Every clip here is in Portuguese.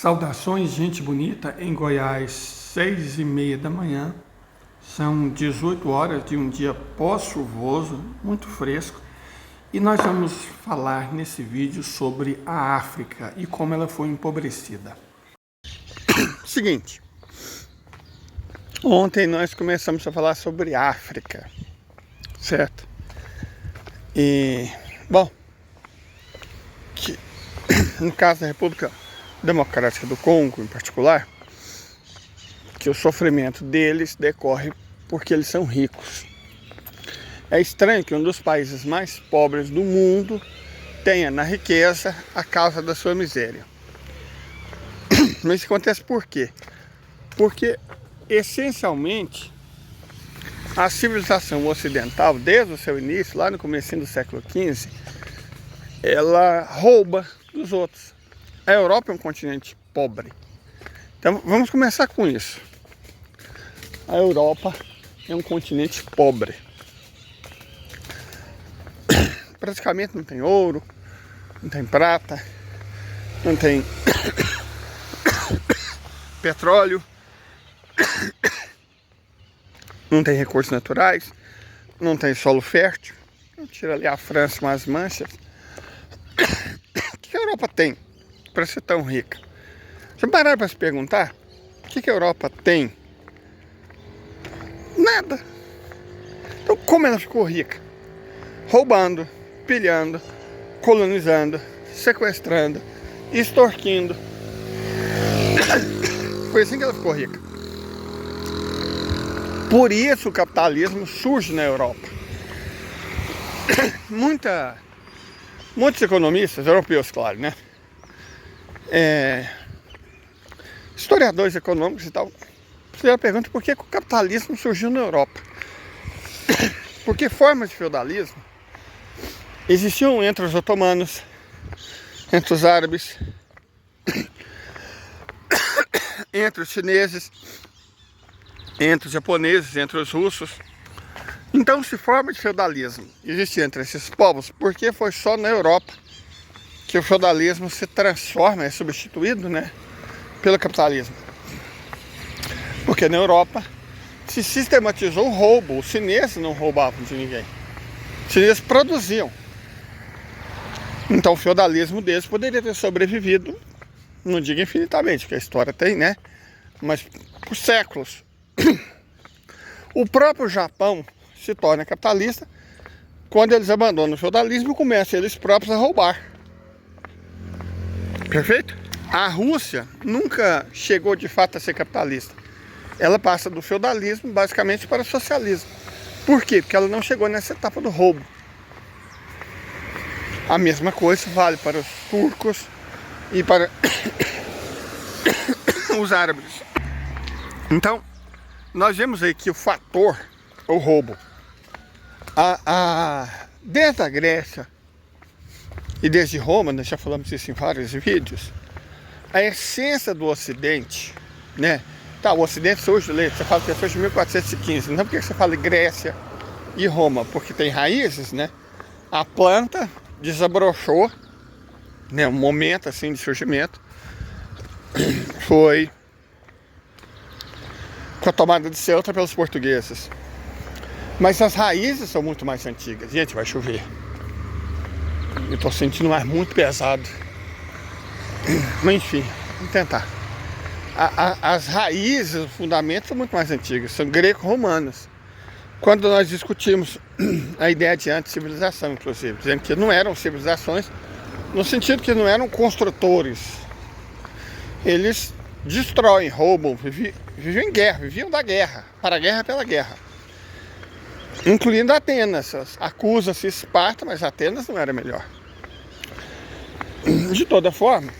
Saudações, gente bonita, em Goiás, 6h30 da manhã. São 18 horas de um dia pós-chuvoso, muito fresco. E nós vamos falar nesse vídeo sobre a África e como ela foi empobrecida. Seguinte, ontem nós começamos a falar sobre a África, certo? E, bom, no caso da República Democrática do Congo, em particular, que o sofrimento deles decorre porque eles são ricos. É estranho que um dos países mais pobres do mundo tenha na riqueza a causa da sua miséria. Mas isso acontece por quê? Porque, essencialmente, a civilização ocidental, desde o seu início, lá no começo do século XV, ela rouba dos outros. A Europa é um continente pobre. Então vamos começar com isso. A Europa é um continente pobre. Praticamente não tem ouro, não tem prata, não tem petróleo, não tem recursos naturais, não tem solo fértil. Tira ali a França umas manchas. O que a Europa tem para ser tão rica? Já pararam para se perguntar o que a Europa tem? Nada. Então como ela ficou rica? Roubando, pilhando, colonizando, sequestrando, extorquindo. Foi assim que ela ficou rica. Por isso o capitalismo surge na Europa. Muitos economistas, europeus, claro, né? Historiadores econômicos e tal, fizeram a pergunta por que o capitalismo surgiu na Europa. Porque formas de feudalismo existiam entre os otomanos, entre os árabes, entre os chineses, entre os japoneses, entre os russos. Então, se forma de feudalismo existia entre esses povos, porque foi só na Europa que o feudalismo se transforma, é substituído, né, pelo capitalismo. Porque na Europa se sistematizou o roubo. Os chineses não roubavam de ninguém. Os chineses produziam. Então o feudalismo deles poderia ter sobrevivido, não digo infinitamente, porque a história tem, né, mas por séculos. O próprio Japão se torna capitalista quando eles abandonam o feudalismo e começam eles próprios a roubar. Perfeito? A Rússia nunca chegou de fato a ser capitalista. Ela passa do feudalismo basicamente para o socialismo. Por quê? Porque ela não chegou nessa etapa do roubo. A mesma coisa vale para os turcos e para os árabes. Então, nós vemos aí que o fator, o roubo, desde a Grécia e desde Roma, nós já falamos isso em vários vídeos, a essência do Ocidente, né? Tá, o Ocidente surge, você fala que surge em 1415, não porque você fala Grécia e Roma, porque tem raízes, né? A planta desabrochou, né? Um momento assim de surgimento foi com a tomada de Ceuta pelos portugueses. Mas as raízes são muito mais antigas. Gente, vai chover. Eu tô sentindo um ar muito pesado. Mas enfim, vamos tentar. As raízes, os fundamentos são muito mais antigos, são greco-romanos. Quando nós discutimos a ideia de anti-civilização, inclusive, dizendo que não eram civilizações, no sentido que não eram construtores. Eles destroem, roubam, viviam em guerra, viviam da guerra, para a guerra pela guerra. Incluindo Atenas. Acusa-se Esparta, mas Atenas não era melhor. De toda forma,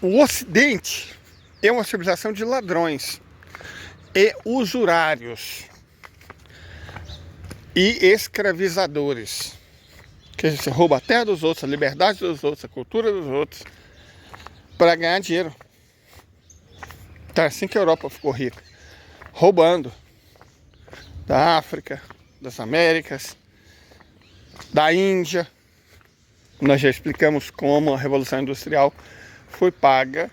o Ocidente é uma civilização de ladrões e usurários e escravizadores, que você rouba a terra dos outros, a liberdade dos outros, a cultura dos outros, para ganhar dinheiro. Então é assim que a Europa ficou rica, roubando da África, das Américas, da Índia, Nós já explicamos como a Revolução Industrial foi paga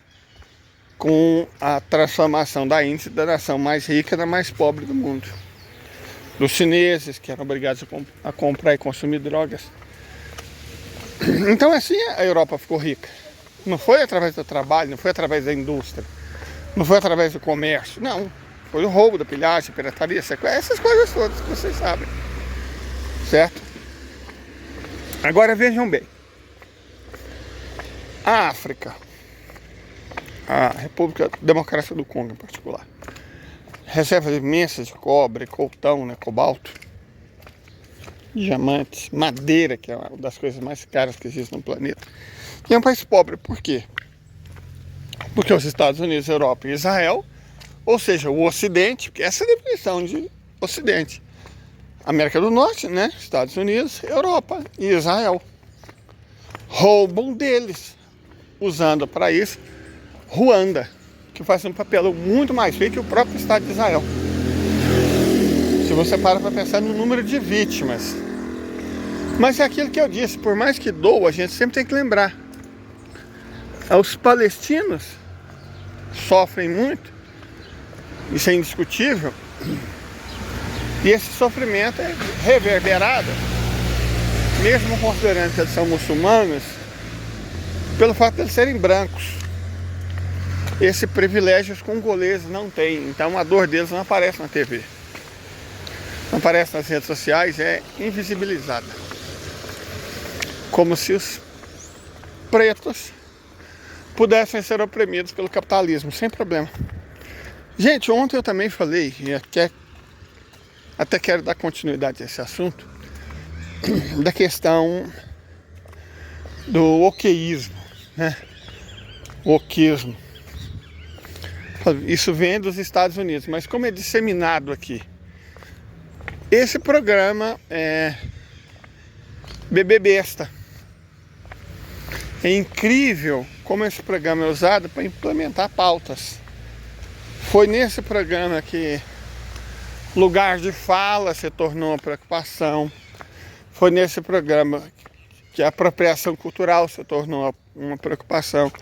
com a transformação da Índia da nação mais rica na mais pobre do mundo. Dos chineses, que eram obrigados a comprar e consumir drogas. Então assim a Europa ficou rica. Não foi através do trabalho, não foi através da indústria, não foi através do comércio, não. Foi o roubo, da pilhagem, pirataria, sequestro, essas coisas todas que vocês sabem. Certo? Agora vejam bem. A África, a República Democrática do Congo em particular, reservas imensas de cobre, coltão, né, cobalto, diamantes, madeira, que é uma das coisas mais caras que existem no planeta. E é um país pobre, por quê? Porque os Estados Unidos, Europa e Israel, ou seja, o Ocidente, porque essa é a definição de Ocidente, América do Norte, né, Estados Unidos, Europa e Israel, roubam deles, usando para isso Ruanda, que faz um papel muito mais feio que o próprio Estado de Israel. Se você para pensar no número de vítimas. Mas é aquilo que eu disse, por mais que doa, a gente sempre tem que lembrar. Os palestinos sofrem muito, isso é indiscutível, e esse sofrimento é reverberado, mesmo considerando que eles são muçulmanos, pelo fato de eles serem brancos. Esse privilégio os congoleses não têm, então a dor deles não aparece na TV, não aparece nas redes sociais, é invisibilizada, como se os pretos pudessem ser oprimidos pelo capitalismo, sem problema. Gente, ontem eu também falei, e até quero dar continuidade a esse assunto, da questão do wokeísmo, né? Wokeísmo. Isso vem dos Estados Unidos, mas como é disseminado aqui. Esse programa é bebê besta. É incrível como esse programa é usado para implementar pautas. Foi nesse programa que lugar de fala se tornou uma preocupação. Foi nesse programa que a apropriação cultural se tornou uma preocupação.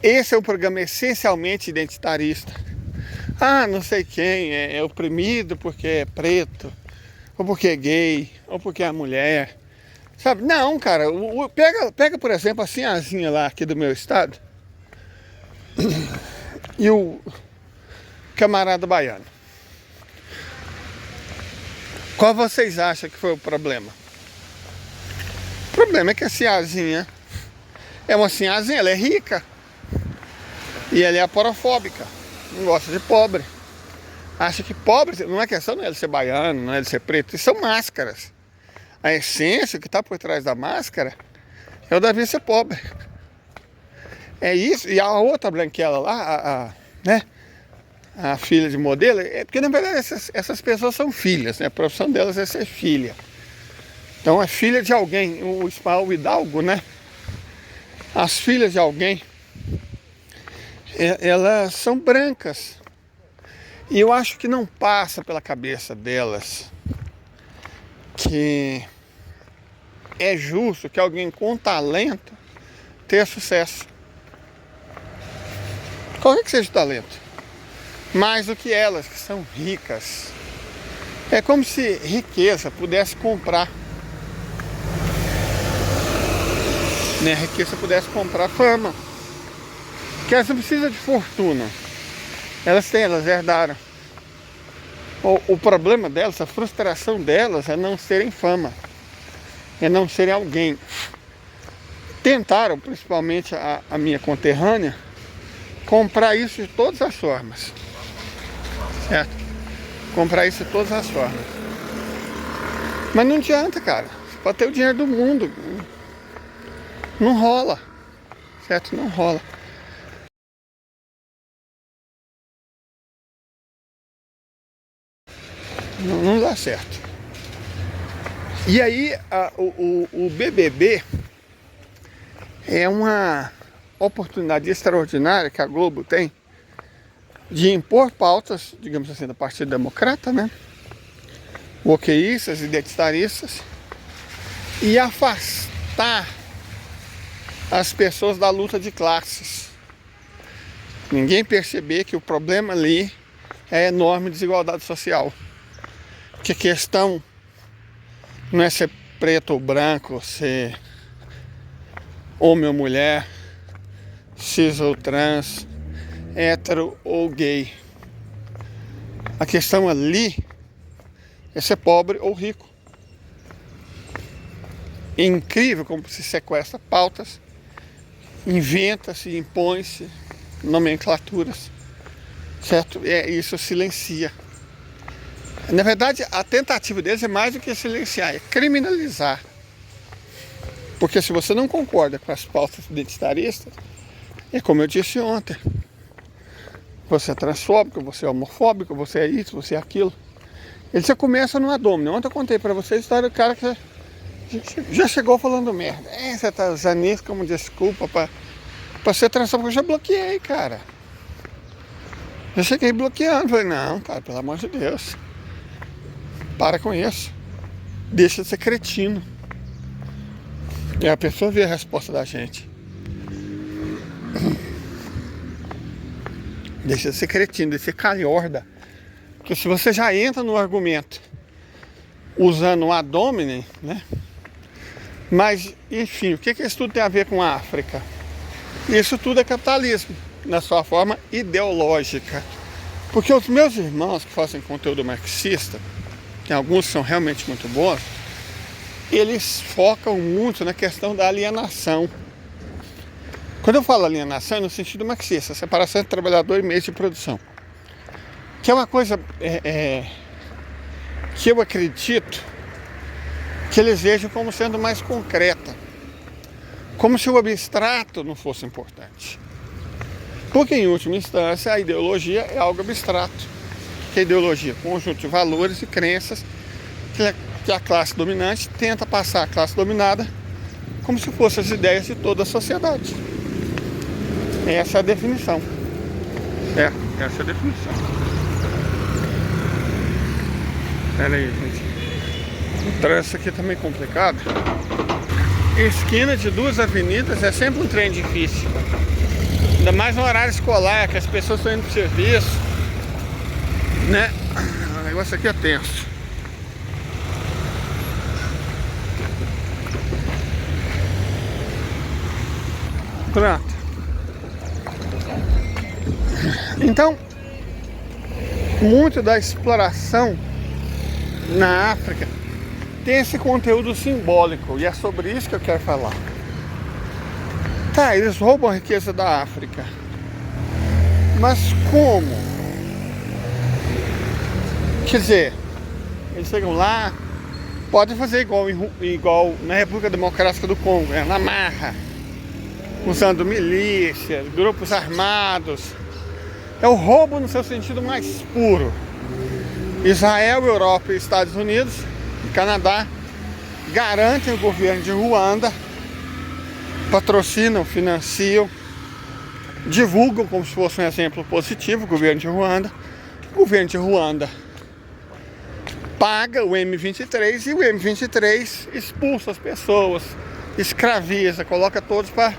Esse é um programa essencialmente identitarista. Ah, não sei quem é oprimido porque é preto, ou porque é gay, ou porque é mulher. Sabe? Não, cara. Pega, por exemplo, a Sinhazinha lá aqui do meu estado e o camarada baiano. Qual vocês acham que foi o problema? O problema é que a Sinhazinha é uma Sinhazinha, ela é rica. E ela é aporofóbica, não gosta de pobre. Acha que pobre, não é questão de ser baiano, não é de ser preto, isso são máscaras. A essência que está por trás da máscara é o Davi ser pobre. É isso, e a outra branquela lá, né? A filha de modelo, é porque na verdade essas pessoas são filhas, né? A profissão delas é ser filha. Então é filha de alguém, o Ismael Hidalgo, né? As filhas de alguém, elas são brancas. E eu acho que não passa pela cabeça delas que é justo que alguém com talento tenha sucesso. Qualquer que seja o talento. Mais do que elas, que são ricas. É como se riqueza pudesse comprar. Né? A riqueza pudesse comprar fama. Que elas não precisam de fortuna. Elas herdaram. O problema delas, a frustração delas é não serem fama. É não serem alguém. Tentaram, principalmente a minha conterrânea, comprar isso de todas as formas. Certo? Comprar isso de todas as formas. Mas não adianta, cara. Você pode ter o dinheiro do mundo. Não rola. Certo? Não rola. Não dá certo. E aí o BBB é uma oportunidade extraordinária que a Globo tem de impor pautas, digamos assim, do Partido Democrata, né? Wokeístas, identitaristas, e afastar afastar as pessoas da luta de classes. Ninguém perceber que o problema ali é a enorme desigualdade social. Que a questão não é ser preto ou branco, ser homem ou mulher, cis ou trans, hétero ou gay. A questão ali é ser pobre ou rico. É incrível como se sequestra pautas, inventa-se, impõe-se nomenclaturas, certo? Isso silencia. Na verdade, a tentativa deles é mais do que silenciar, é criminalizar. Porque se você não concorda com as pautas identitaristas, é como eu disse ontem, você é transfóbico, você é homofóbico, você é isso, você é aquilo. Ele já começa no adômino. Ontem eu contei pra vocês a história do cara que já chegou falando merda. Você tá usando isso como desculpa pra ser transfóbico. Eu já bloqueei, cara. Já cheguei bloqueando. Falei, não, cara, pelo amor de Deus. Para com isso. Deixa de ser cretino. E a pessoa vê a resposta da gente. Deixa de ser cretino, de ser calhorda. Porque se você já entra no argumento usando o ad hominem, né? Mas, enfim, o que isso tudo tem a ver com a África? Isso tudo é capitalismo, na sua forma ideológica. Porque os meus irmãos que fazem conteúdo marxista, que alguns são realmente muito bons, eles focam muito na questão da alienação. Quando eu falo alienação, é no sentido marxista, separação entre trabalhador e meio de produção. Que é uma coisa que eu acredito que eles vejam como sendo mais concreta. Como se o abstrato não fosse importante. Porque, em última instância, a ideologia é algo abstrato. Que a ideologia é um conjunto de valores e crenças que a classe dominante tenta passar à classe dominada como se fossem as ideias de toda a sociedade. Essa é a definição. Essa é a definição. Pera aí, gente. O trânsito aqui tá meio complicado. Esquina de duas avenidas é sempre um trem difícil. Ainda mais no horário escolar, que as pessoas estão indo pro serviço, né? O negócio aqui é tenso. Pronto. Então, muito da exploração na África tem esse conteúdo simbólico, e é sobre isso que eu quero falar. Tá, eles roubam a riqueza da África, mas como? Quer dizer, eles chegam lá, podem fazer igual na República Democrática do Congo, na marra, usando milícias, grupos armados. É o roubo no seu sentido mais puro. Israel, Europa, Estados Unidos e Canadá garantem o governo de Ruanda, patrocinam, financiam, divulgam como se fosse um exemplo positivo o governo de Ruanda. O governo de Ruanda paga o M23 e o M23 expulsa as pessoas, escraviza, coloca todos para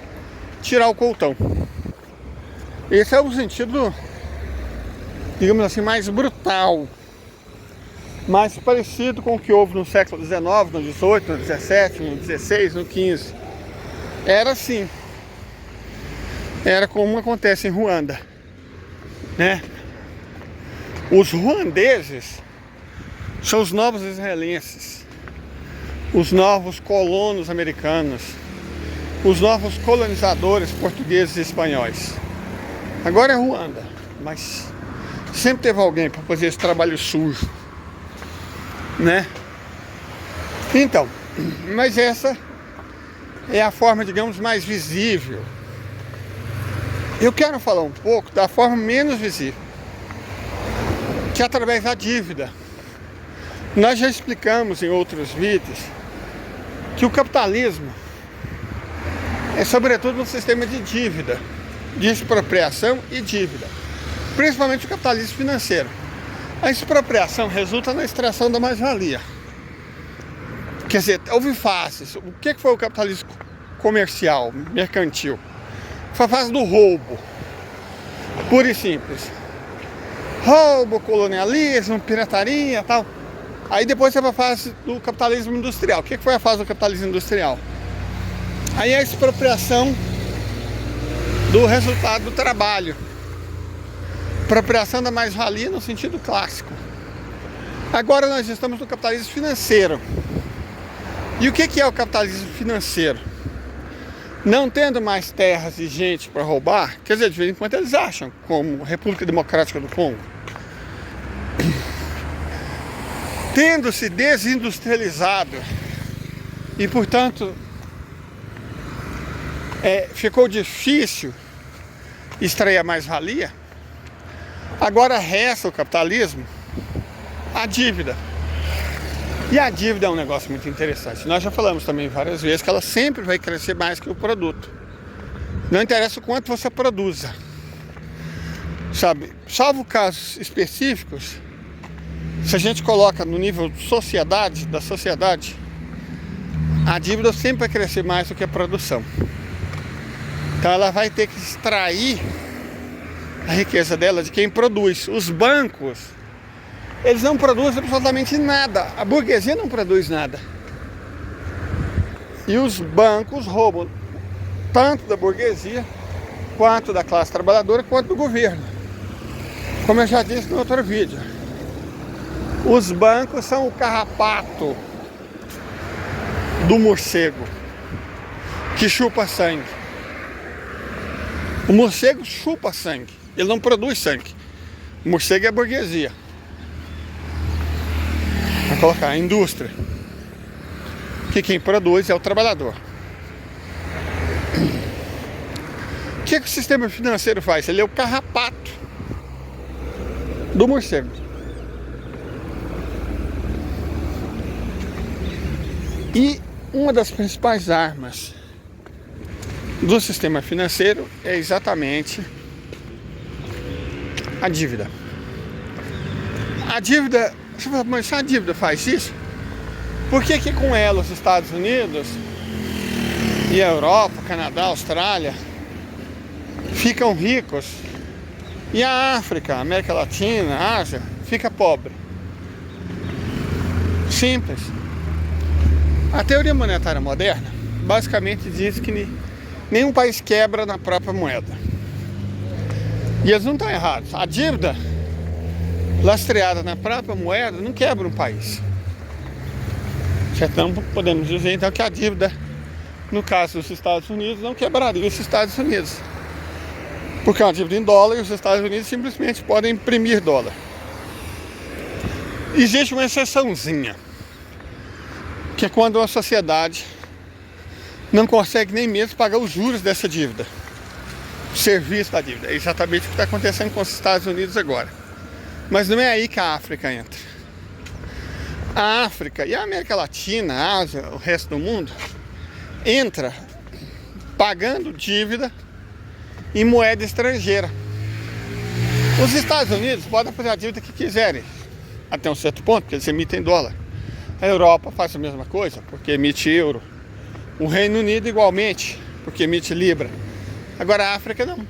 tirar o coltão. Esse é o sentido, digamos assim, mais brutal, mais parecido com o que houve no século XIX, no XVIII, no XVII, no XVI, no XV. Era assim. Era como acontece em Ruanda, né? Os ruandeses são os novos israelenses, os novos colonos americanos, os novos colonizadores portugueses e espanhóis. Agora é Ruanda, mas sempre teve alguém para fazer esse trabalho sujo, né? Então, mas essa é a forma, digamos, mais visível. Eu quero falar um pouco da forma menos visível, que é através da dívida. Nós já explicamos em outros vídeos que o capitalismo é sobretudo um sistema de dívida, de expropriação e dívida, principalmente o capitalismo financeiro. A expropriação resulta na extração da mais-valia, Quer dizer, houve fases. O que foi o capitalismo comercial, mercantil? Foi a fase do roubo, puro e simples. Roubo, colonialismo, pirataria e tal. Aí depois foi a fase do capitalismo industrial. O que foi a fase do capitalismo industrial? Aí a expropriação do resultado do trabalho. Apropriação da mais-valia no sentido clássico. Agora nós estamos no capitalismo financeiro. E o que é o capitalismo financeiro? Não tendo mais terras e gente para roubar, quer dizer, de vez em quando eles acham, como República Democrática do Congo, tendo se desindustrializado e, portanto, ficou difícil extrair a mais-valia, agora resta o capitalismo a dívida. E a dívida é um negócio muito interessante. Nós já falamos também várias vezes que ela sempre vai crescer mais que o produto. Não interessa o quanto você produza. Sabe, salvo casos específicos, se a gente coloca no nível da sociedade, a dívida sempre vai crescer mais do que a produção. Então ela vai ter que extrair a riqueza dela de quem produz. Os bancos, eles não produzem absolutamente nada. A burguesia não produz nada. E os bancos roubam tanto da burguesia, quanto da classe trabalhadora, quanto do governo. Como eu já disse no outro vídeo, os bancos são o carrapato do morcego que chupa sangue. O morcego chupa sangue, ele não produz sangue. O morcego é a burguesia. Vou colocar a indústria, que quem produz é o trabalhador. O que o sistema financeiro faz? Ele é o carrapato do morcego. E uma das principais armas do sistema financeiro é exatamente a dívida. A dívida, você fala, mas se a dívida faz isso, por que com ela os Estados Unidos e a Europa, Canadá, Austrália ficam ricos e a África, América Latina, a Ásia fica pobre? Simples. A teoria monetária moderna basicamente diz que nenhum país quebra na própria moeda. E eles não estão errados. A dívida lastreada na própria moeda não quebra um país. Então podemos dizer então que a dívida, no caso dos Estados Unidos, não quebraria os Estados Unidos. Porque é uma dívida em dólar e os Estados Unidos simplesmente podem imprimir dólar. Existe uma exceçãozinha, que é quando uma sociedade não consegue nem mesmo pagar os juros dessa dívida, o serviço da dívida. É exatamente o que está acontecendo com os Estados Unidos agora. Mas não é aí que a África entra. A África e a América Latina, a Ásia, o resto do mundo, entra pagando dívida em moeda estrangeira. Os Estados Unidos podem fazer a dívida que quiserem, até um certo ponto, porque eles emitem dólar. A Europa faz a mesma coisa, porque emite euro. O Reino Unido igualmente, porque emite libra. Agora a África não.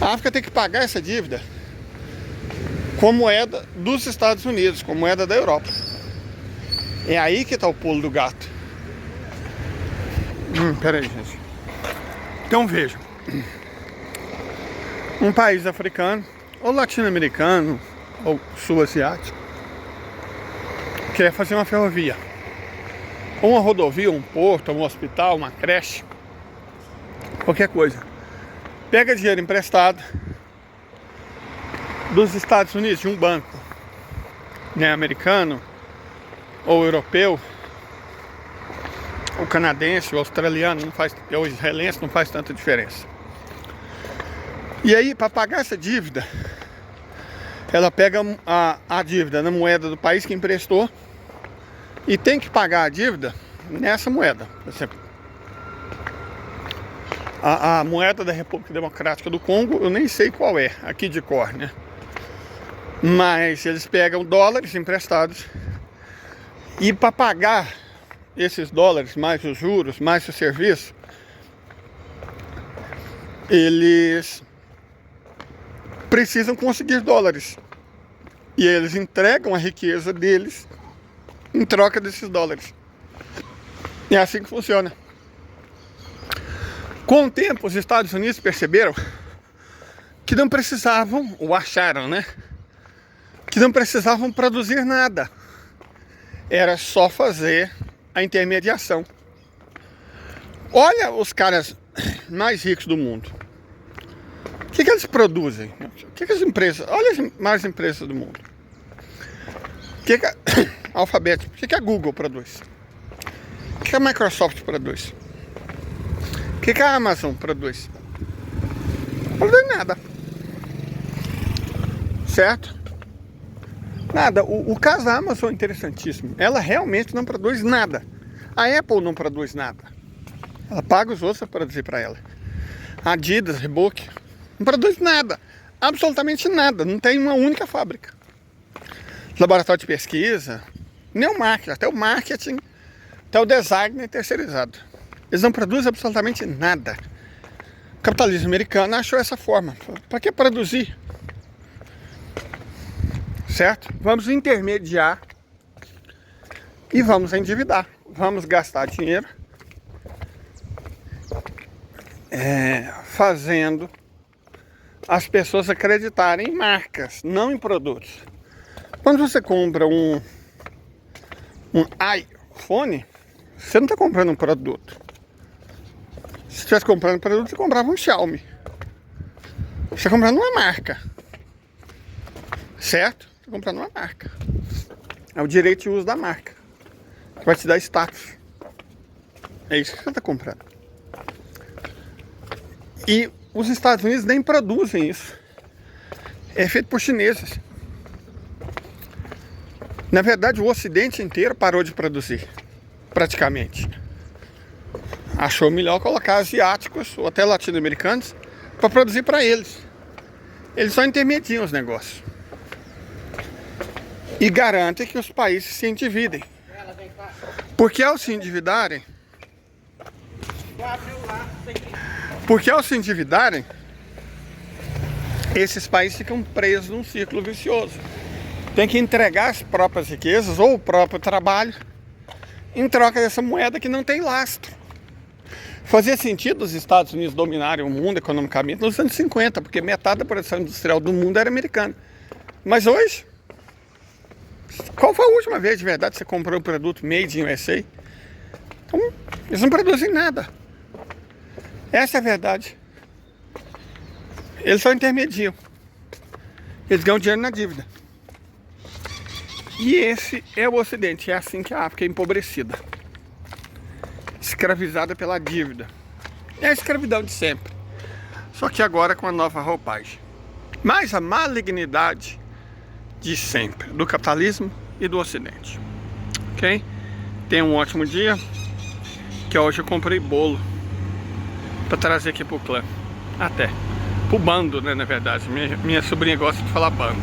A África tem que pagar essa dívida com moeda dos Estados Unidos, com moeda da Europa. É aí que está o pulo do gato. Peraí, gente. Então vejam. Um país africano, ou latino-americano, ou sul-asiático, quer fazer uma ferrovia, ou uma rodovia, um porto, um hospital, uma creche, qualquer coisa. Pega dinheiro emprestado dos Estados Unidos, de um banco, né, americano, ou europeu, ou canadense, ou australiano, não faz, ou israelense, não faz tanta diferença. E aí, para pagar essa dívida, ela pega a dívida na moeda do país que emprestou e tem que pagar a dívida nessa moeda. Por exemplo, a moeda da República Democrática do Congo, eu nem sei qual é, aqui de cor, né? Mas eles pegam dólares emprestados E para pagar esses dólares, mais os juros, mais o serviço, eles precisam conseguir dólares. E eles entregam a riqueza deles em troca desses dólares. E é assim que funciona. Com o tempo, os Estados Unidos perceberam que não precisavam, ou acharam, né? Que não precisavam produzir nada. Era só fazer a intermediação. Olha os caras mais ricos do mundo. O que eles produzem? O que as empresas... Olha as maiores empresas do mundo. O que a Alphabet, o que a Google produz? O que a Microsoft produz? O que a Amazon produz? Não produz nada. Certo? Nada. O caso da Amazon é interessantíssimo. Ela realmente não produz nada. A Apple não produz nada. Ela paga os outros para produzir para ela. A Adidas, Reebok, não produz nada. Absolutamente nada. Não tem uma única fábrica. Laboratório de pesquisa, nem o marketing, até o design é terceirizado. Eles não produzem absolutamente nada. O capitalismo americano achou essa forma. Para que produzir? Certo? Vamos intermediar e vamos endividar. Vamos gastar dinheiro fazendo as pessoas acreditarem em marcas, não em produtos. Quando você compra um iPhone, você não está comprando um produto. Se estivesse comprando um produto, você comprava um Xiaomi. Você está comprando uma marca. Certo? Está comprando uma marca. É o direito de uso da marca, que vai te dar status. É isso que você está comprando. E os Estados Unidos nem produzem isso. É feito por chineses. Na verdade, o Ocidente inteiro parou de produzir, praticamente. Achou melhor colocar asiáticos ou até latino-americanos para produzir para eles. Eles só intermediam os negócios. E garantem que os países se endividem. Porque ao se endividarem, esses países ficam presos num ciclo vicioso. Tem que entregar as próprias riquezas ou o próprio trabalho em troca dessa moeda que não tem lastro. Fazia sentido os Estados Unidos dominarem o mundo economicamente nos anos 50, porque metade da produção industrial do mundo era americana. Mas hoje, qual foi a última vez de verdade que você comprou um produto made in USA? Então, eles não produzem nada. Essa é a verdade. Eles só intermediam. Eles ganham dinheiro na dívida. E esse é o Ocidente. É assim que a África é empobrecida. Escravizada pela dívida. É a escravidão de sempre. Só que agora com a nova roupagem. Mas a malignidade de sempre. Do capitalismo e do Ocidente. Ok? Tenha um ótimo dia. Que hoje eu comprei bolo para trazer aqui pro clã. Até. Pro bando, né, na verdade. Minha sobrinha gosta de falar bando.